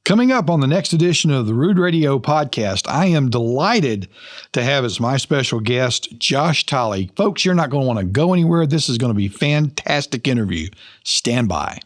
Coming up on the next edition of the Rood Radio podcast, I am delighted to have as my special guest, Josh Tolley. Folks, you're not going to want to go anywhere. This is going to be a fantastic interview. Stand by.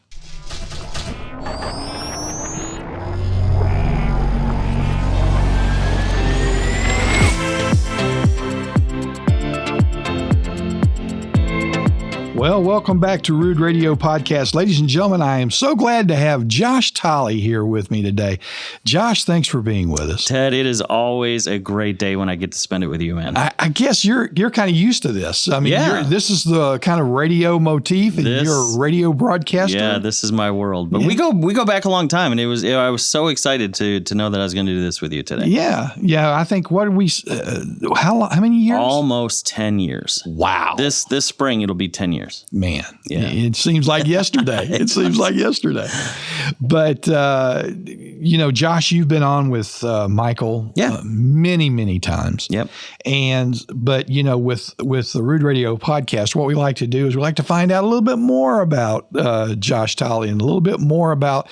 Well, welcome back to Rood Radio Podcast. Ladies and gentlemen, I am so glad to have Josh Tolley here with me today. Josh, thanks for being with us. Ted, it is always a great day when I get to spend it with you, man. I guess you're kind of used to this. I mean, this is the kind of radio motif, and you're a radio broadcaster. Yeah, this is my world. But we go back a long time, and I was so excited to know that I was going to do this with you today. Yeah. I think how many years? Almost 10 years. Wow. This spring it'll be 10 years. Man, it seems like yesterday. But, Josh, you've been on with Michael many, many times. Yep. But with the Rood Radio podcast, what we like to do is we like to find out a little bit more about Josh Tolley and a little bit more about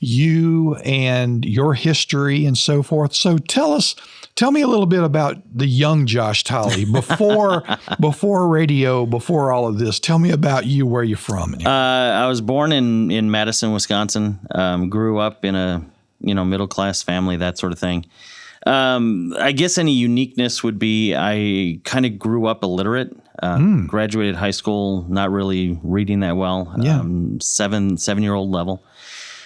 you and your history and so forth. So tell me a little bit about the young Josh Tolley before radio, before all of this. Tell me about you, where you're from. I was born in Madison, Wisconsin. Grew up in a middle-class family, that sort of thing. I guess any uniqueness would be I kind of grew up illiterate. Graduated high school, not really reading that well. Seven-year-old level.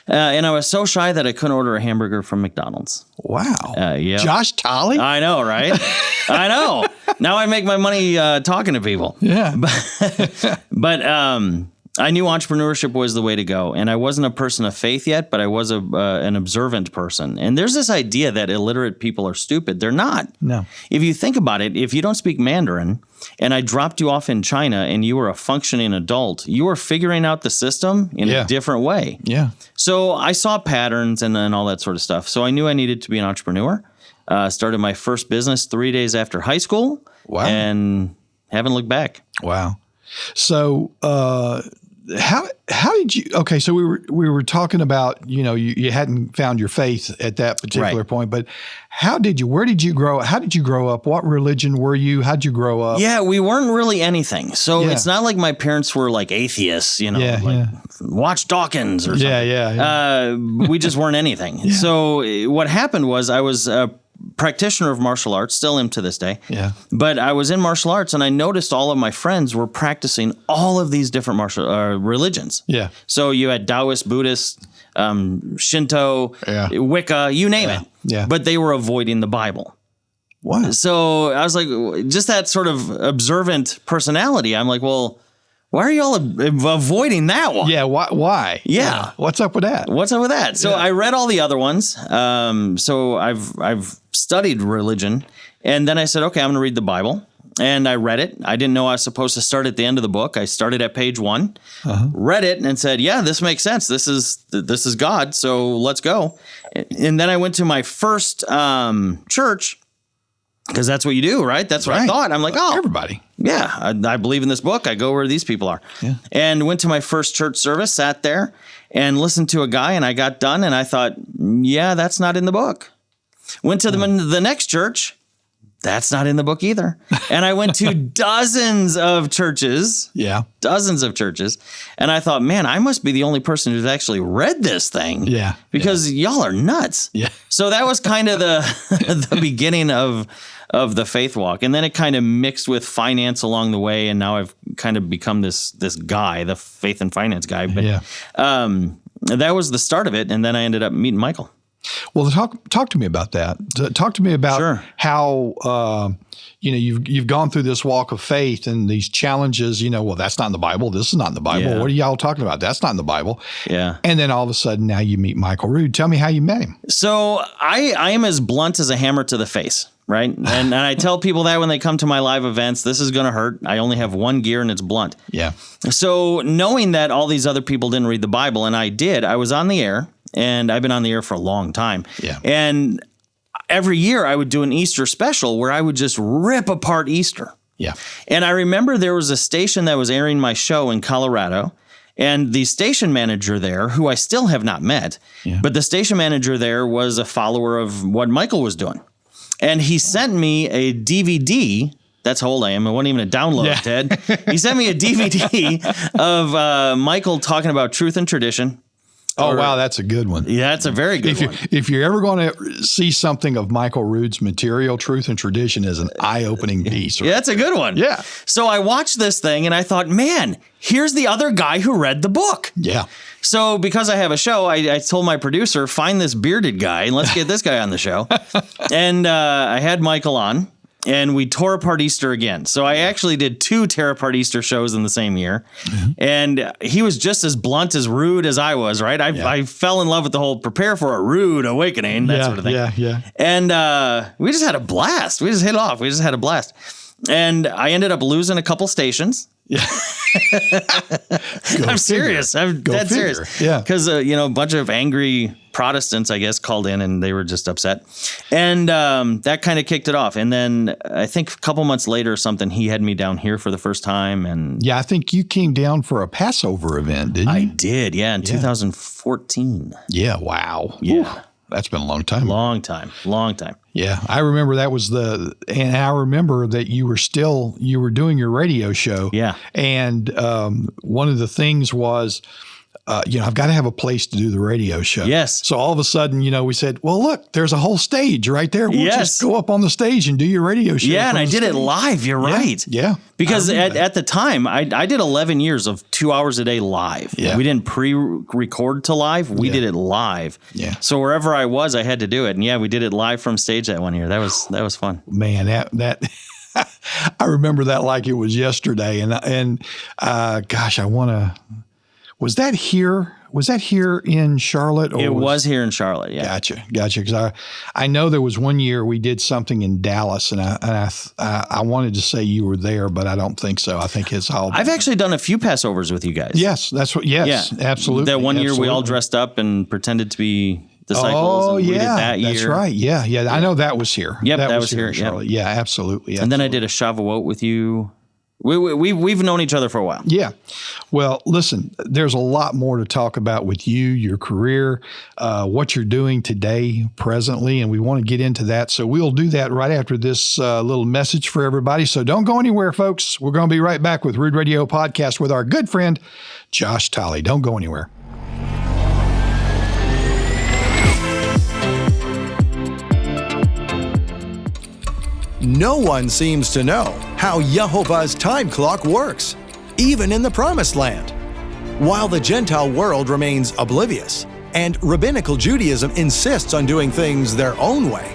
And I was so shy that I couldn't order a hamburger from McDonald's. Wow. Yeah. Josh Tolley? I know, right? I know. Now I make my money talking to people. Yeah. But I knew entrepreneurship was the way to go. And I wasn't a person of faith yet, but I was an observant person. And there's this idea that illiterate people are stupid. They're not. No. If you think about it, if you don't speak Mandarin and I dropped you off in China and you were a functioning adult, you were figuring out the system in a different way. Yeah. So I saw patterns and all that sort of stuff. So I knew I needed to be an entrepreneur. Started my first business 3 days after high school. Wow. And haven't looked back. Wow. So how did you? Okay, so we were talking about you hadn't found your faith at that particular point, but where did you grow? How did you grow up? What religion were you? How'd you grow up? Yeah, we weren't really anything. So it's not like my parents were like atheists, watch Dawkins or something. Yeah. We just weren't anything. Yeah. So what happened was I was a practitioner of martial arts, still am to this day. Yeah. But I was in martial arts and I noticed all of my friends were practicing all of these different martial religions. Yeah. So you had Taoist, Buddhist, Shinto, Wicca, you name it. Yeah. But they were avoiding the Bible. Wow. So I was like, just that sort of observant personality. I'm like, well, why are you all avoiding that one? Yeah, why? Yeah. What's up with that? So I read all the other ones. So I've studied religion. And then I said, okay, I'm going to read the Bible. And I read it. I didn't know I was supposed to start at the end of the book. I started at page 1, read it, and said, yeah, this makes sense. This is God, so let's go. And then I went to my first church, because that's what you do, right? That's what I thought. I'm like, everybody. Yeah, I believe in this book. I go where these people are. Yeah. And went to my first church service, sat there, and listened to a guy, and I got done, and I thought, yeah, that's not in the book. Went to the next church. That's not in the book either. And I went to dozens of churches. Yeah. Dozens of churches. And I thought, man, I must be the only person who's actually read this thing. Yeah. Because y'all are nuts. Yeah. So that was kind of the beginning of the faith walk. And then it kind of mixed with finance along the way. And now I've kind of become this guy, the faith and finance guy. But that was the start of it. And then I ended up meeting Michael. Well, talk to me about that. Talk to me about how you've gone through this walk of faith and these challenges. Well, that's not in the Bible. This is not in the Bible. Yeah. What are y'all talking about? That's not in the Bible. Yeah. And then all of a sudden, now you meet Michael Rood. Tell me how you met him. So I am as blunt as a hammer to the face, right? And I tell people that when they come to my live events, this is going to hurt. I only have one gear and it's blunt. Yeah. So knowing that all these other people didn't read the Bible and I did, I was on the air. And I've been on the air for a long time. Yeah. And every year I would do an Easter special where I would just rip apart Easter. Yeah. And I remember there was a station that was airing my show in Colorado. And the station manager there, who I still have not met, but the station manager there was a follower of what Michael was doing. And he sent me a DVD. That's how old I am. It wasn't even a download, Ted. He sent me a DVD of Michael talking about truth and tradition. Oh, wow. That's a good one. Yeah, that's a very good one. If you're ever going to see something of Michael Rood's material, Truth and Tradition is an eye-opening piece. Right? Yeah, that's a good one. Yeah. So I watched this thing and I thought, man, here's the other guy who read the book. Yeah. So because I have a show, I told my producer, find this bearded guy and let's get this guy on the show. And I had Michael on. And we tore apart Easter again. So I actually did 2 tear apart Easter shows in the same year. Mm-hmm. And he was just as blunt, as rude as I was, right? I fell in love with the whole prepare for a rude awakening, that sort of thing. Yeah. And we just had a blast. We just hit it off. We just had a blast. And I ended up losing a couple stations. Yeah. I'm serious. I'm dead serious. Yeah. Because, a bunch of angry Protestants, I guess, called in and they were just upset. And that kind of kicked it off. And then I think a couple months later or something, he had me down here for the first time. And yeah, I think you came down for a Passover event, didn't you? I did. Yeah. In 2014. Yeah. Wow. Yeah. Ooh, that's been a long time. Long time. Yeah. I remember that was and I remember that you were doing your radio show. Yeah. And one of the things was, I've got to have a place to do the radio show. Yes. So all of a sudden, we said, well, look, there's a whole stage right there. We'll just go up on the stage and do your radio show. Yeah, and I did it live. You're right. Yeah. Because at the time, I did 11 years of 2 hours a day live. Yeah. We didn't pre-record to live. We did it live. Yeah. So wherever I was, I had to do it. And we did it live from stage that one year. That was fun. Man, that I remember that like it was yesterday. And gosh, was that here? Was that here in Charlotte? Or it was here in Charlotte, yeah. Gotcha. Because I know there was one year we did something in Dallas, and I wanted to say you were there, but I don't think so. I think it's all. I've actually done a few Passovers with you guys. Yes, that's what. Yes, absolutely. That one year we all dressed up and pretended to be disciples. Oh, and yeah, we did that year. That's right. Yeah. I know that was here. Yep, that was here in Charlotte. Yeah, absolutely. And then I did a Shavuot with you. We've known each other for a while. Yeah. Well, listen, there's a lot more to talk about with you, your career, what you're doing today, presently, and we want to get into that. So we'll do that right after this little message for everybody. So don't go anywhere, folks. We're going to be right back with Rood Radio Podcast with our good friend, Josh Tolley. Don't go anywhere. No one seems to know how Yehovah's time clock works, even in the Promised Land. While the Gentile world remains oblivious, and Rabbinical Judaism insists on doing things their own way,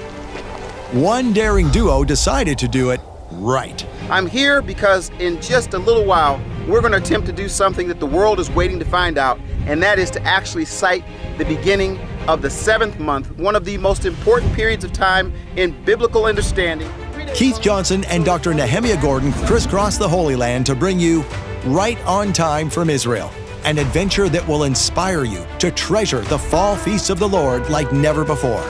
one daring duo decided to do it right. I'm here because in just a little while, we're going to attempt to do something that the world is waiting to find out, and that is to actually cite the beginning of the 7th month, one of the most important periods of time in biblical understanding. Keith Johnson and Dr. Nehemiah Gordon crisscross the Holy Land to bring you Right on Time from Israel, an adventure that will inspire you to treasure the fall feasts of the Lord like never before.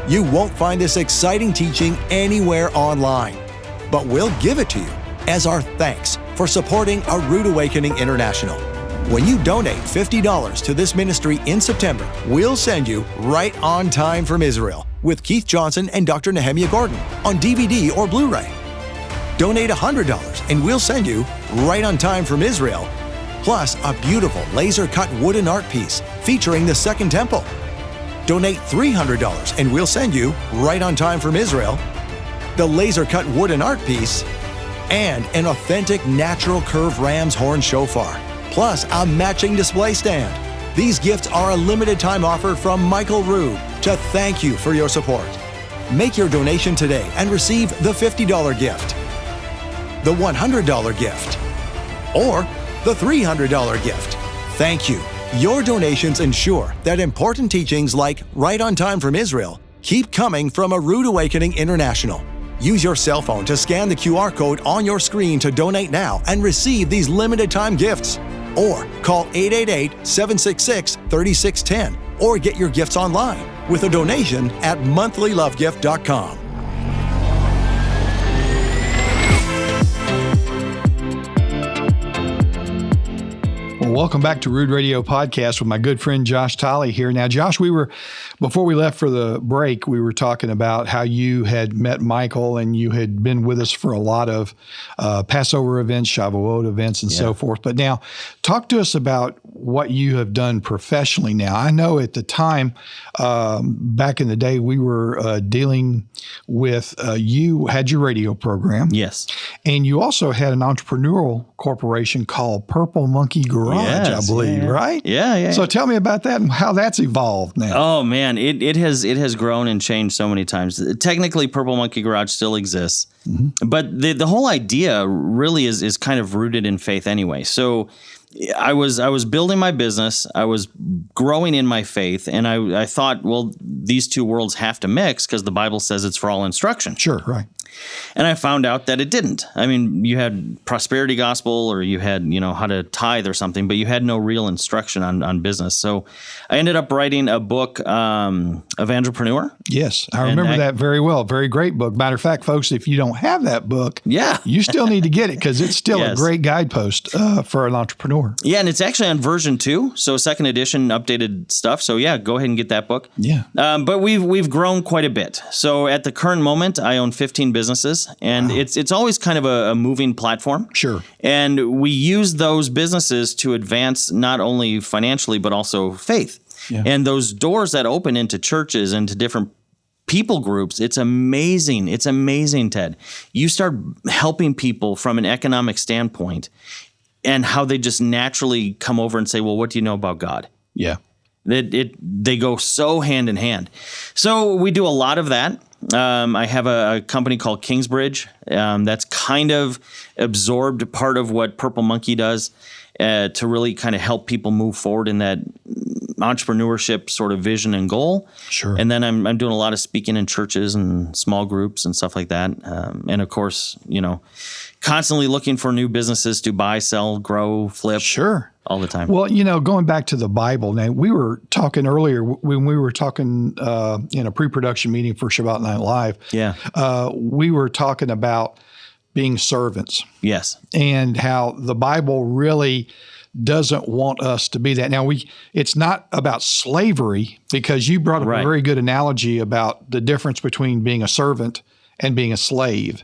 You won't find this exciting teaching anywhere online, but we'll give it to you as our thanks for supporting A Rood Awakening International. When you donate $50 to this ministry in September, we'll send you Right on Time from Israel with Keith Johnson and Dr. Nehemiah Gordon on DVD or Blu-ray. Donate $100 and we'll send you Right on Time from Israel, plus a beautiful laser-cut wooden art piece featuring the Second Temple. Donate $300 and we'll send you Right on Time from Israel, the laser-cut wooden art piece, and an authentic natural curved ram's horn shofar, plus a matching display stand. These gifts are a limited time offer from Michael Rood to thank you for your support. Make your donation today and receive the $50 gift, the $100 gift, or the $300 gift. Thank you. Your donations ensure that important teachings like Right on Time from Israel keep coming from A Rood Awakening International. Use your cell phone to scan the QR code on your screen to donate now and receive these limited time gifts. Or call 888-766-3610 or get your gifts online with a donation at monthlylovegift.com. Welcome back to Rood Radio Podcast with my good friend Josh Tolley here. Now, Josh, before we left for the break, we were talking about how you had met Michael and you had been with us for a lot of Passover events, Shavuot events, and so forth. But now, talk to us about what you have done professionally now. I know at the time, back in the day, we were dealing with, you had your radio program. Yes. And you also had an entrepreneurial corporation called Purple Monkey Garage, I believe, right? Yeah. So tell me about that and how that's evolved now. Oh man, it has grown and changed so many times. Technically, Purple Monkey Garage still exists, but the whole idea really is kind of rooted in faith anyway. So I was building my business, I was growing in my faith, and I thought, well, these two worlds have to mix because the Bible says it's for all instruction. Sure, right. And I found out that it didn't. I mean, you had prosperity gospel or you had, how to tithe or something, but you had no real instruction on business. So I ended up writing a book, Evangelpreneur. Yes, I remember that very well. Very great book. Matter of fact, folks, if you don't have that book, you still need to get it because it's still a great guidepost for an entrepreneur. Yeah, and it's actually on version 2, so second edition, updated stuff. So yeah, go ahead and get that book. Yeah. But we've grown quite a bit. So at the current moment, I own 15 businesses, and it's always kind of a moving platform. Sure. And we use those businesses to advance not only financially, but also faith. Yeah. And those doors that open into churches and to different people groups, it's amazing. It's amazing, Ted. You start helping people from an economic standpoint and how they just naturally come over and say, well, what do you know about God? Yeah. They go so hand in hand. So we do a lot of that. I have a company called Kingsbridge that's kind of absorbed part of what Purple Monkey does to really kind of help people move forward in that entrepreneurship sort of vision and goal. Sure. And then I'm doing a lot of speaking in churches and small groups and stuff like that. And of course, constantly looking for new businesses to buy, sell, grow, flip. Sure. All the time. Well, going back to the Bible, now we were talking earlier when we were talking in a pre-production meeting for Shabbat Night Live. Yeah. We were talking about being servants. Yes. And how the Bible really doesn't want us to be that. Now, it's not about slavery because you brought up a very good analogy about the difference between being a servant and being a slave.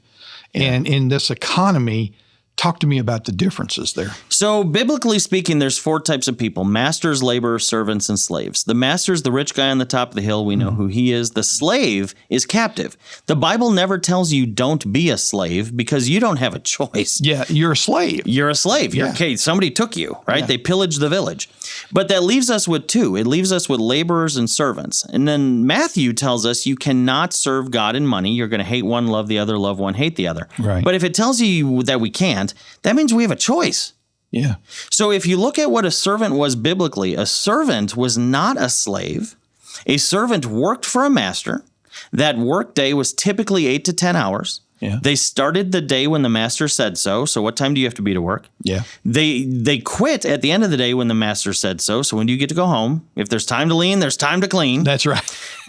Yeah. And in this economy, talk to me about the differences there. So biblically speaking, there's 4 types of people: masters, laborers, servants, and slaves. The master's the rich guy on the top of the hill. We know who he is. The slave is captive. The Bible never tells you don't be a slave because you don't have a choice. Yeah, you're a slave. You're a slave. You're okay. Somebody took you, right? Yeah. They pillaged the village. But that leaves us with 2. It leaves us with laborers and servants. And then Matthew tells us you cannot serve God and money. You're going to hate one, love the other, love one, hate the other. Right. But if it tells you that we can't, that means we have a choice. Yeah. So if you look at what a servant was biblically, a servant was not a slave. A servant worked for a master. That work day was typically 8 to 10 hours. Yeah. They started the day when the master said so. So what time do you have to be to work? Yeah. They quit at the end of the day when the master said so. So when do you get to go home? If there's time to lean, there's time to clean. That's right.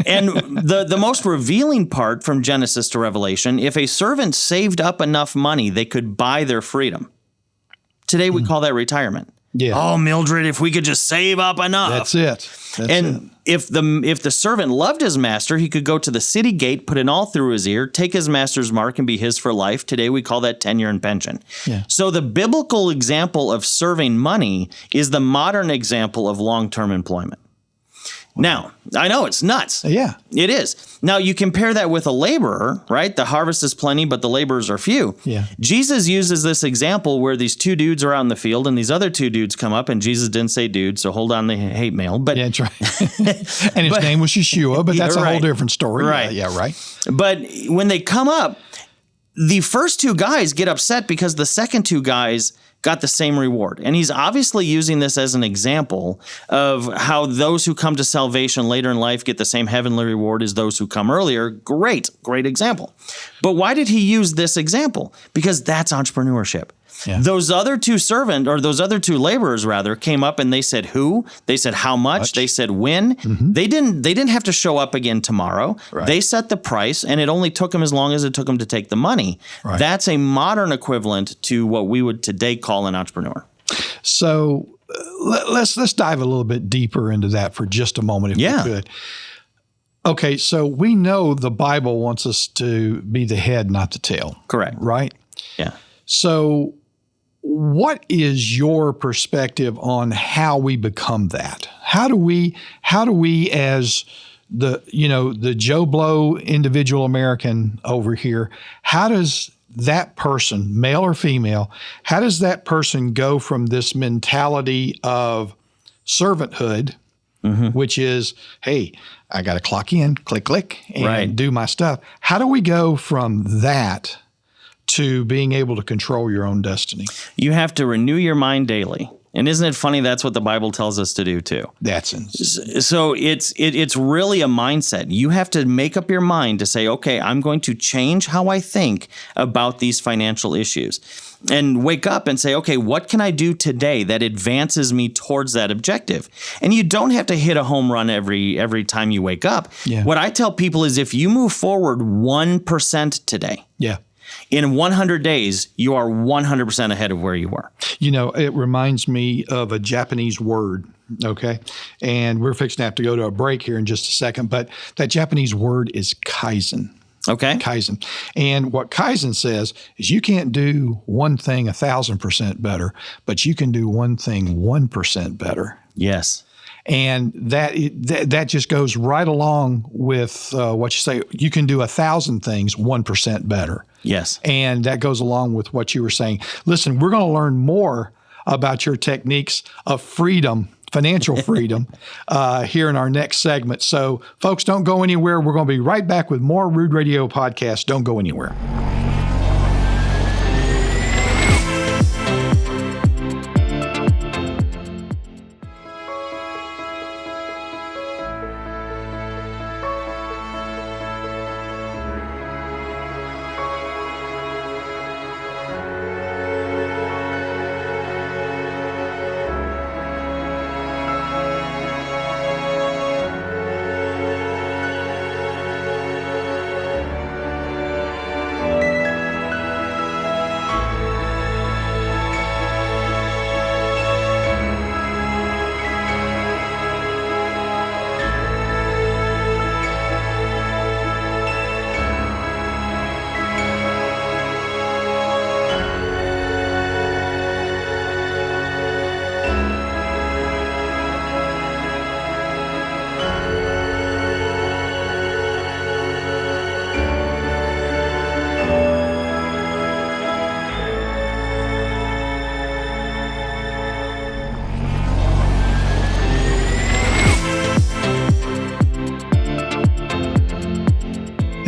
And the most revealing part from Genesis to Revelation, if a servant saved up enough money, they could buy their freedom. Today we call that retirement. Yeah. Oh, Mildred, if we could just save up enough. That's it. If the servant loved his master, he could go to the city gate, put an awl through his ear, take his master's mark, and be his for life. Today we call that tenure and pension. Yeah. So the biblical example of serving money is the modern example of long-term employment. Now, I know it's nuts. Yeah. It is. Now, you compare that with a laborer, right? The harvest is plenty, but the laborers are few. Yeah. Jesus uses this example where these 2 dudes are out in the field and these other 2 dudes come up, and Jesus didn't say dude, so hold on the hate mail. But yeah, that's right. And his name was Yeshua, but that's a whole different story. Right. Yeah, right. But when they come up, the first 2 guys get upset because the second 2 guys got the same reward. And he's obviously using this as an example of how those who come to salvation later in life get the same heavenly reward as those who come earlier. Great example. But why did he use this example? Because that's entrepreneurship. Yeah. Those other 2 laborers rather came up and they said who, they said how much, they said when. Mm-hmm. They didn't have to show up again tomorrow. Right. They set the price, and it only took them as long as it took them to take the money. Right. That's a modern equivalent to what we would today call an entrepreneur. So let's dive a little bit deeper into that for just a moment, if we could. Okay, so we know the Bible wants us to be the head, not the tail. Correct. Right? Yeah. So what is your perspective on how we become that? How do we as the Joe Blow individual American over here, how does that person, male or female, how does that person go from this mentality of servanthood, which is, hey, I got to clock in, click, click, and do my stuff. How do we go from that to being able to control your own destiny? You have to renew your mind daily. And isn't it funny? That's what the Bible tells us to do too. So it's really a mindset. You have to make up your mind to say, okay, I'm going to change how I think about these financial issues, and wake up and say, okay, what can I do today that advances me towards that objective? And you don't have to hit a home run every time you wake up. Yeah. What I tell people is if you move forward 1% today, in 100 days, you are 100% ahead of where you were. It reminds me of a Japanese word, okay? And we're fixing to have to go to a break here in just a second, but that Japanese word is kaizen. Okay. Kaizen. And what kaizen says is you can't do one thing 1,000% better, but you can do one thing 1% better. Yes. And that just goes right along with what you say. You can do 1,000 things 1% better. Yes. And that goes along with what you were saying. Listen, we're going to learn more about your techniques of freedom, financial freedom, here in our next segment. So, folks, don't go anywhere. We're going to be right back with more Rood Radio Podcast. Don't go anywhere.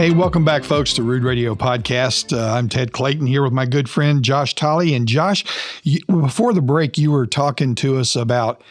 Hey, welcome back, folks, to Rood Radio Podcast. I'm Ted Clayton here with my good friend Josh Tolley. And Josh, before the break, you were talking to us about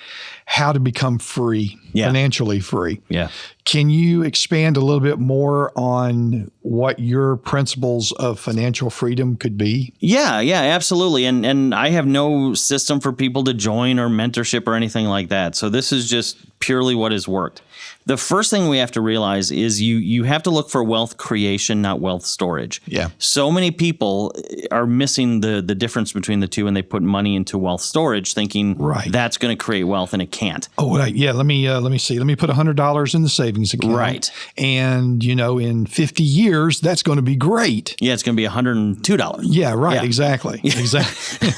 how to become free, financially free. Yeah. Can you expand a little bit more on what your principles of financial freedom could be? Yeah, absolutely. And I have no system for people to join or mentorship or anything like that. So this is just purely what has worked. The first thing we have to realize is you have to look for wealth creation, not wealth storage. Yeah. So many people are missing the difference between the two, and they put money into wealth storage thinking that's going to create wealth, and it can't. Oh, right. Yeah. Let me see. Let me put $100 in the savings account. Right. And, in 50 years, that's going to be great. Yeah. It's going to be $102. Yeah. Right. Yeah. Exactly. Exactly.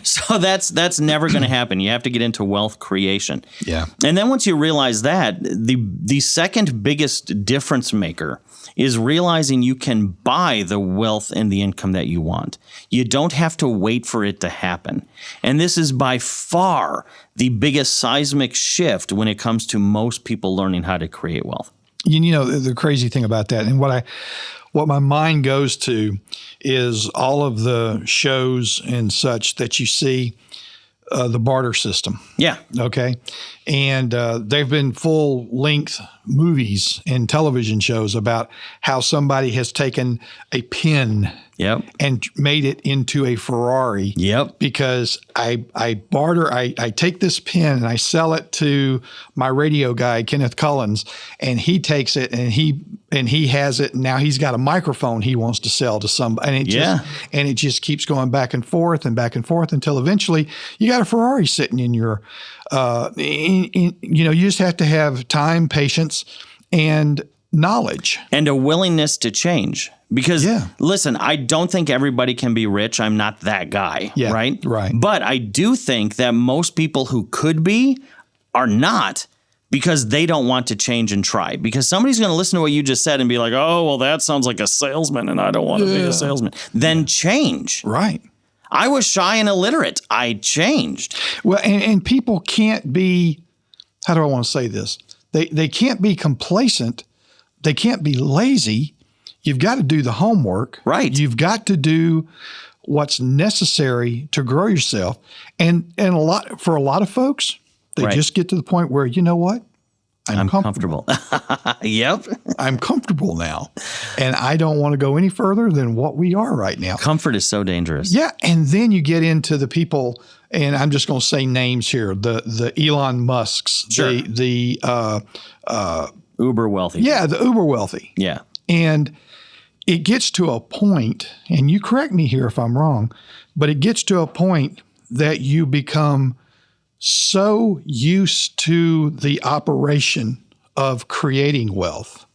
So that's never going to happen. You have to get into wealth creation. Yeah. And then once you realize that, the second biggest difference maker is realizing you can buy the wealth and the income that you want. You don't have to wait for it to happen. And this is by far the biggest seismic shift when it comes to most people learning how to create wealth. The crazy thing about that, and what my mind goes to is all of the shows and such that you see, the barter system. Yeah. Okay. And they've been full-length movies and television shows about how somebody has taken a pen and made it into a Ferrari. Because I take this pen and I sell it to my radio guy, Kenneth Collins, and he takes it and he has it. And now he's got a microphone he wants to sell to somebody. And it just keeps going back and forth until eventually you got a Ferrari sitting in your, you just have to have time, patience, and knowledge. And a willingness to change. Because, listen, I don't think everybody can be rich. I'm not that guy, right? Right. But I do think that most people who could be are not, because they don't want to change and try. Because somebody's going to listen to what you just said and be like, oh, well, that sounds like a salesman and I don't want to be a salesman. Then change. Right. I was shy and illiterate. I changed. Well, and people can't be, how do I want to say this? They can't be complacent. They can't be lazy. You've got to do the homework. Right. You've got to do what's necessary to grow yourself. And for a lot of folks, they just get to the point where, you know what? I'm comfortable. Yep. I'm comfortable now. And I don't want to go any further than what we are right now. Comfort is so dangerous. Yeah. And then you get into the people, and I'm just going to say names here, the Elon Musks, the uber wealthy. Yeah, the uber wealthy. Yeah. And it gets to a point, and you correct me here if I'm wrong, but it gets to a point that you become so used to the operation of creating wealth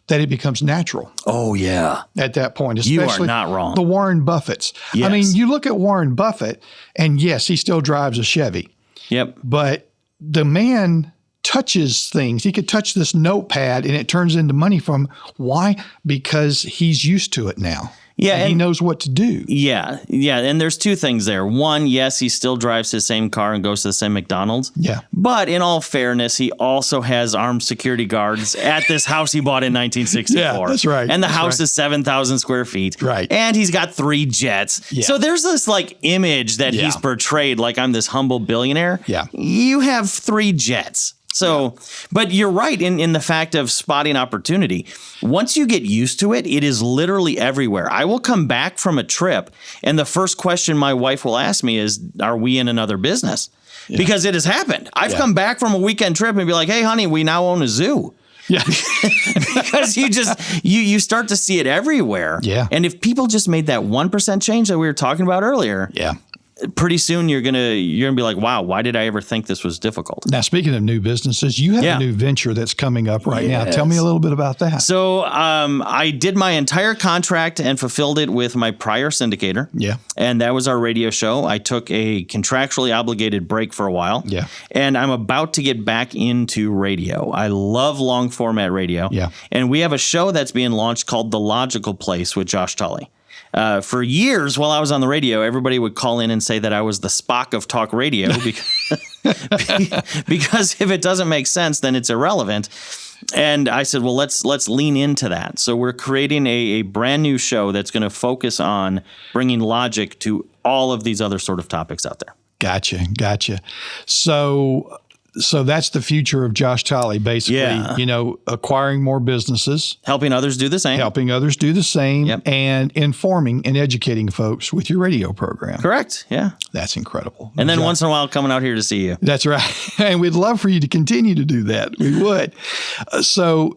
that it becomes natural. Oh, yeah. At that point, especially you are not wrong. The Warren Buffetts. Yes. I mean, you look at Warren Buffett, and yes, he still drives a Chevy. Yep. But the man touches things. He could touch this notepad and it turns into money from why? Because he's used to it now. Yeah. And he knows what to do. Yeah. Yeah. And there's two things there. One, yes, he still drives his same car and goes to the same McDonald's. Yeah. But in all fairness, he also has armed security guards at this house he bought in 1964. Yeah, that's right. And the house is 7,000 square feet. Right. And he's got 3 jets. Yeah. So there's this like image that he's portrayed like I'm this humble billionaire. Yeah. You have 3 jets. So, but you're right in the fact of spotting opportunity. Once you get used to it, it is literally everywhere. I will come back from a trip, and the first question my wife will ask me is, are we in another business? Yeah. Because it has happened. I've come back from a weekend trip and be like, hey, honey, we now own a zoo. Yeah. Because you start to see it everywhere. Yeah. And if people just made that 1% change that we were talking about earlier. Yeah. Pretty soon you're gonna be like, wow, why did I ever think this was difficult? Now, speaking of new businesses, you have a new venture that's coming up right now. Tell me a little bit about that. So I did my entire contract and fulfilled it with my prior syndicator. Yeah. And that was our radio show. I took a contractually obligated break for a while. Yeah. And I'm about to get back into radio. I love long format radio. Yeah. And we have a show that's being launched called The Logical Place with Josh Tolley. For years, while I was on the radio, everybody would call in and say that I was the Spock of talk radio because if it doesn't make sense, then it's irrelevant. And I said, well, let's lean into that. So we're creating a brand new show that's going to focus on bringing logic to all of these other sort of topics out there. Gotcha. So that's the future of Josh Tolley, basically, acquiring more businesses. Helping others do the same. Yep. And informing and educating folks with your radio program. Correct, yeah. That's incredible. And then once in a while coming out here to see you. That's right. And we'd love for you to continue to do that. We would. So,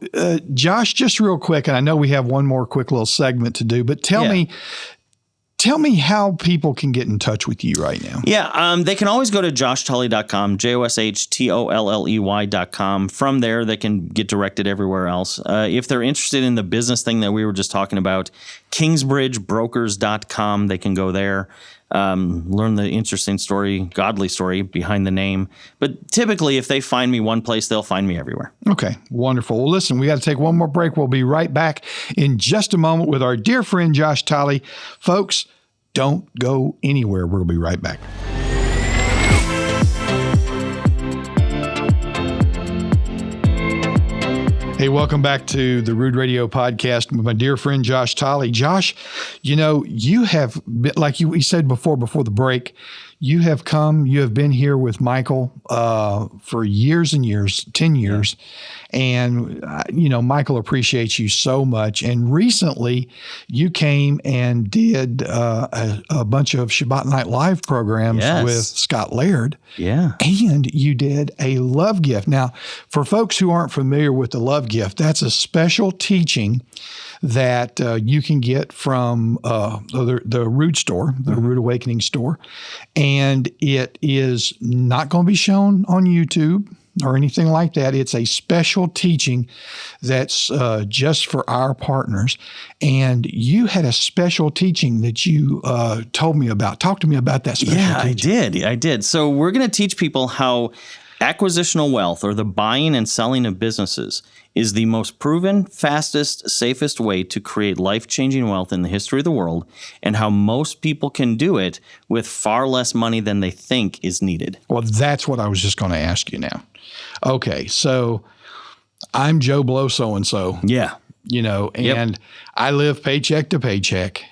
Josh, just real quick, and I know we have one more quick little segment to do, but tell me how people can get in touch with you right now. Yeah, they can always go to joshtolly.com, JOSHTOLLEY.com. From there, they can get directed everywhere else. If they're interested in the business thing that we were just talking about, kingsbridgebrokers.com, they can go there, learn the interesting story, godly story behind the name. But typically, if they find me one place, they'll find me everywhere. Okay, wonderful. Well, listen, we got to take one more break. We'll be right back in just a moment with our dear friend Josh Tolley. Folks, don't go anywhere. We'll be right back. Hey, welcome back to the Rood Radio Podcast with my dear friend Josh Tolley. Josh, you have been, like we said before the break, you have been here with Michael for years and years, 10 years. And, Michael appreciates you so much. And recently you came and did a bunch of Shabbat Night Live programs with Scott Laird. Yeah. And you did a love gift. Now, for folks who aren't familiar with the love gift, that's a special teaching that you can get from the Rood store, the Rood Awakening store. And it is not going to be shown on YouTube or anything like that. It's a special teaching that's just for our partners. And you had a special teaching that you told me about. Talk to me about that special teaching. I did. So we're going to teach people how acquisitional wealth, or the buying and selling of businesses, is the most proven, fastest, safest way to create life-changing wealth in the history of the world, and how most people can do it with far less money than they think is needed. Well, that's what I was just going to ask you now. Okay, so I'm Joe Blow so-and-so. Yeah. And I live paycheck to paycheck.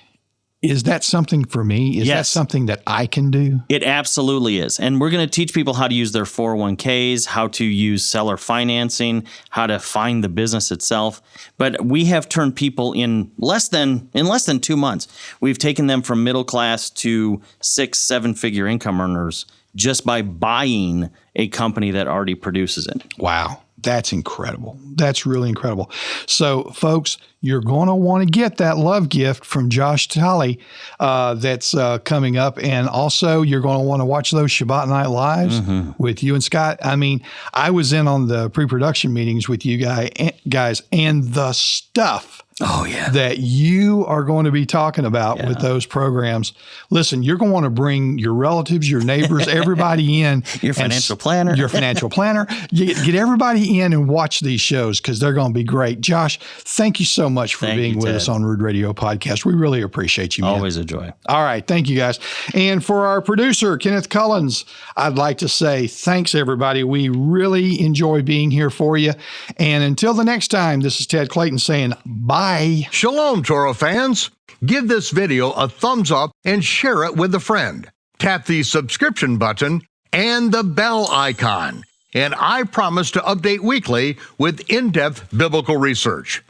Is that something for me? Is that something that I can do? It absolutely is. And we're going to teach people how to use their 401ks, how to use seller financing, how to find the business itself. But we have turned people in less than 2 months. We've taken them from middle class to 6-7-figure income earners just by buying a company that already produces it. Wow. That's incredible. That's really incredible. So, folks, you're going to want to get that love gift from Josh Tolley that's coming up. And also, you're going to want to watch those Shabbat Night Lives with you and Scott. I mean, I was in on the pre-production meetings with you guys, and the stuff that you are going to be talking about with those programs. Listen, you're going to want to bring your relatives, your neighbors, everybody in. Your financial planner. Get everybody in and watch these shows because they're going to be great. Josh, thank you so much for being with us on Rood Radio Podcast. We really appreciate you, man. Always a joy. All right. Thank you, guys. And for our producer, Kenneth Cullens, I'd like to say thanks, everybody. We really enjoy being here for you. And until the next time, this is Ted Clayton saying bye. Shalom, Torah fans. Give this video a thumbs up and share it with a friend. Tap the subscription button and the bell icon. And I promise to update weekly with in-depth biblical research.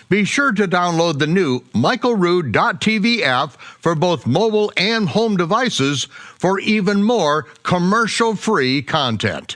Be sure to download the new michaelrood.tv app for both mobile and home devices for even more commercial-free content.